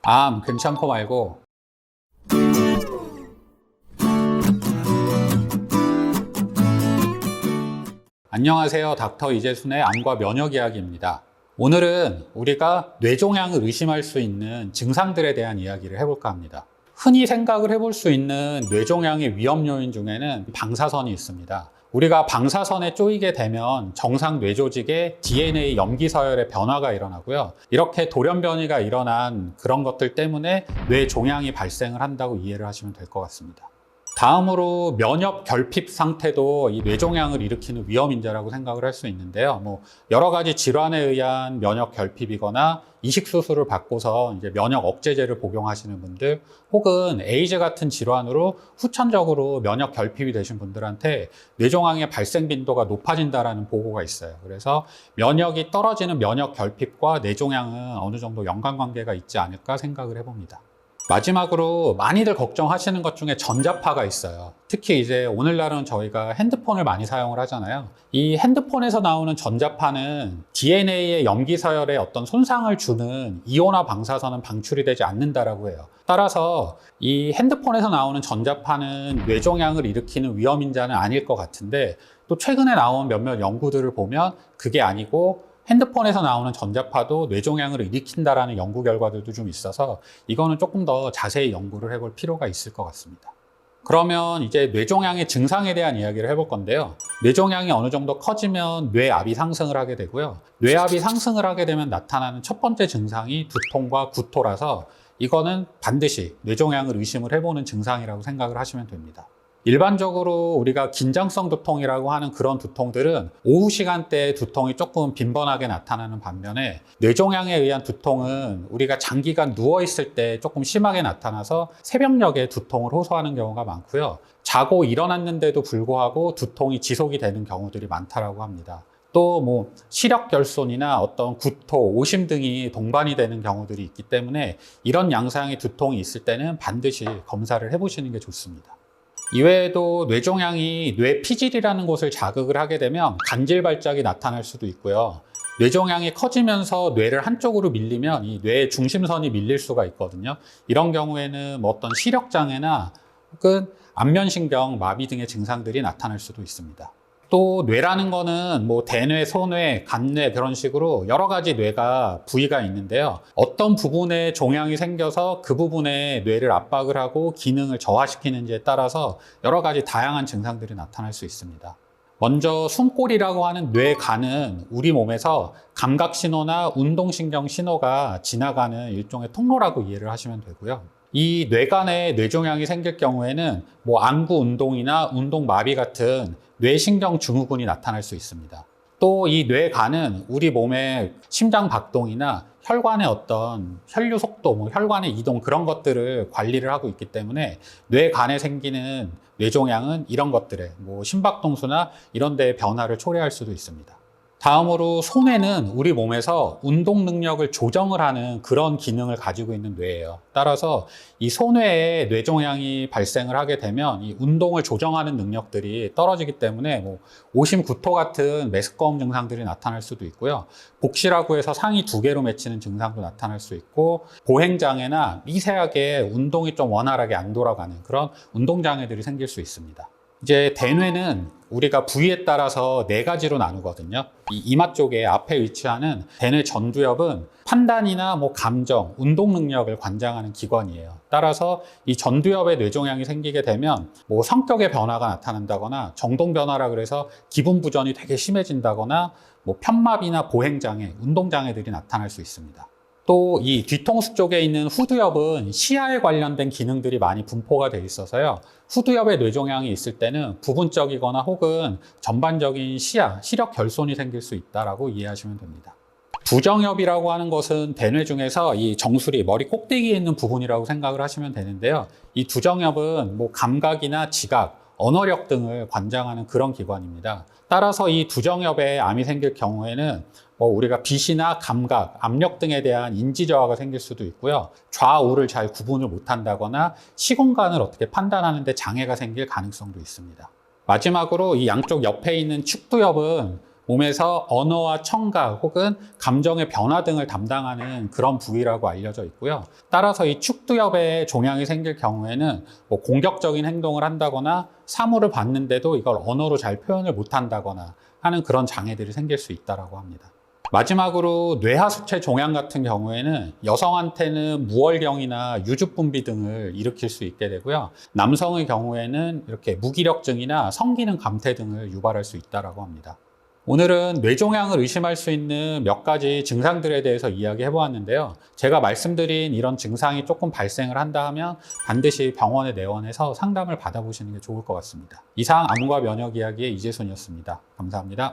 암 괜찮고 말고. 안녕하세요. 닥터 이재순의 암과 면역 이야기입니다. 오늘은 우리가 뇌종양을 의심할 수 있는 증상들에 대한 이야기를 해볼까 합니다. 흔히 생각을 해볼 수 있는 뇌종양의 위험 요인 중에는 방사선이 있습니다. 우리가 방사선에 쪼이게 되면 정상 뇌조직의 DNA 염기 서열의 변화가 일어나고요. 이렇게 돌연변이가 일어난 그런 것들 때문에 뇌종양이 발생을 한다고 이해를 하시면 될 것 같습니다. 다음으로 면역 결핍 상태도 이 뇌종양을 일으키는 위험 인자라고 생각을 할 수 있는데요. 여러 가지 질환에 의한 면역 결핍이거나 이식 수술을 받고서 이제 면역 억제제를 복용하시는 분들, 혹은 에이즈 같은 질환으로 후천적으로 면역 결핍이 되신 분들한테 뇌종양의 발생 빈도가 높아진다라는 보고가 있어요. 그래서 면역이 떨어지는 면역 결핍과 뇌종양은 어느 정도 연관관계가 있지 않을까 생각을 해봅니다. 마지막으로 많이들 걱정하시는 것 중에 전자파가 있어요. 특히 이제 오늘날은 저희가 핸드폰을 많이 사용을 하잖아요. 이 핸드폰에서 나오는 전자파는 DNA의 염기 서열에 어떤 손상을 주는 이온화 방사선은 방출이 되지 않는다라고 해요. 따라서 이 핸드폰에서 나오는 전자파는 뇌종양을 일으키는 위험 인자는 아닐 것 같은데, 또 최근에 나온 몇몇 연구들을 보면 그게 아니고 핸드폰에서 나오는 전자파도 뇌종양을 일으킨다라는 연구 결과들도 좀 있어서 이거는 조금 더 자세히 연구를 해볼 필요가 있을 것 같습니다. 그러면 이제 뇌종양의 증상에 대한 이야기를 해볼 건데요. 뇌종양이 어느 정도 커지면 뇌압이 상승을 하게 되고요. 뇌압이 상승을 하게 되면 나타나는 첫 번째 증상이 두통과 구토라서 이거는 반드시 뇌종양을 의심을 해보는 증상이라고 생각을 하시면 됩니다. 일반적으로 우리가 긴장성 두통이라고 하는 그런 두통들은 오후 시간대에 두통이 조금 빈번하게 나타나는 반면에, 뇌종양에 의한 두통은 우리가 장기간 누워있을 때 조금 심하게 나타나서 새벽녘에 두통을 호소하는 경우가 많고요. 자고 일어났는데도 불구하고 두통이 지속이 되는 경우들이 많다고 합니다. 또 시력결손이나 어떤 구토, 오심 등이 동반이 되는 경우들이 있기 때문에 이런 양상의 두통이 있을 때는 반드시 검사를 해보시는 게 좋습니다. 이외에도 뇌종양이 뇌피질이라는 곳을 자극을 하게 되면 간질 발작이 나타날 수도 있고요. 뇌종양이 커지면서 뇌를 한쪽으로 밀리면 이 뇌의 중심선이 밀릴 수가 있거든요. 이런 경우에는 어떤 시력장애나 혹은 안면신경 마비 등의 증상들이 나타날 수도 있습니다. 또 뇌라는 거는 대뇌, 소뇌, 간뇌 그런 식으로 여러 가지 뇌가 부위가 있는데요. 어떤 부분에 종양이 생겨서 그 부분에 뇌를 압박을 하고 기능을 저하시키는지에 따라서 여러 가지 다양한 증상들이 나타날 수 있습니다. 먼저 숨골이라고 하는 뇌간은 우리 몸에서 감각신호나 운동신경 신호가 지나가는 일종의 통로라고 이해를 하시면 되고요. 이 뇌간에 뇌종양이 생길 경우에는 안구 운동이나 운동마비 같은 뇌신경 증후군이 나타날 수 있습니다. 또 이 뇌간은 우리 몸의 심장 박동이나 혈관의 어떤 혈류 속도, 혈관의 이동 그런 것들을 관리를 하고 있기 때문에 뇌간에 생기는 뇌종양은 이런 것들에 심박동수나 이런 데의 변화를 초래할 수도 있습니다. 다음으로 소뇌는 우리 몸에서 운동 능력을 조정을 하는 그런 기능을 가지고 있는 뇌예요. 따라서 이 소뇌에 뇌종양이 발생을 하게 되면 이 운동을 조정하는 능력들이 떨어지기 때문에 오심, 구토 같은 메스꺼움 증상들이 나타날 수도 있고요. 복시라고 해서 상이 두 개로 맺히는 증상도 나타날 수 있고, 보행장애나 미세하게 운동이 좀 원활하게 안 돌아가는 그런 운동장애들이 생길 수 있습니다. 이제 대뇌는 우리가 부위에 따라서 네 가지로 나누거든요. 이 이마 쪽에 앞에 위치하는 대뇌 전두엽은 판단이나 감정, 운동 능력을 관장하는 기관이에요. 따라서 이 전두엽에 뇌종양이 생기게 되면 성격의 변화가 나타난다거나 정동 변화라 그래서 기분 부전이 되게 심해진다거나 편마비나 보행장애, 운동장애들이 나타날 수 있습니다. 또 이 뒤통수 쪽에 있는 후두엽은 시야에 관련된 기능들이 많이 분포가 돼 있어서요. 후두엽에 뇌종양이 있을 때는 부분적이거나 혹은 전반적인 시력 결손이 생길 수 있다라고 이해하시면 됩니다. 두정엽이라고 하는 것은 대뇌 중에서 이 정수리, 머리 꼭대기에 있는 부분이라고 생각을 하시면 되는데요. 이 두정엽은 감각이나 지각, 언어력 등을 관장하는 그런 기관입니다. 따라서 이 두정엽에 암이 생길 경우에는 우리가 빛이나 감각, 압력 등에 대한 인지 저하가 생길 수도 있고요. 좌우를 잘 구분을 못한다거나 시공간을 어떻게 판단하는 데 장애가 생길 가능성도 있습니다. 마지막으로 이 양쪽 옆에 있는 축두엽은 몸에서 언어와 청각 혹은 감정의 변화 등을 담당하는 그런 부위라고 알려져 있고요. 따라서 이 축두엽에 종양이 생길 경우에는 뭐 공격적인 행동을 한다거나 사물을 봤는데도 이걸 언어로 잘 표현을 못한다거나 하는 그런 장애들이 생길 수 있다고 합니다. 마지막으로 뇌하수체 종양 같은 경우에는 여성한테는 무월경이나 유주분비 등을 일으킬 수 있게 되고요. 남성의 경우에는 이렇게 무기력증이나 성기능 감퇴 등을 유발할 수 있다고 합니다. 오늘은 뇌종양을 의심할 수 있는 몇 가지 증상들에 대해서 이야기해 보았는데요. 제가 말씀드린 이런 증상이 조금 발생을 한다 하면 반드시 병원에 내원해서 상담을 받아보시는 게 좋을 것 같습니다. 이상 암과 면역 이야기의 이재순이었습니다. 감사합니다.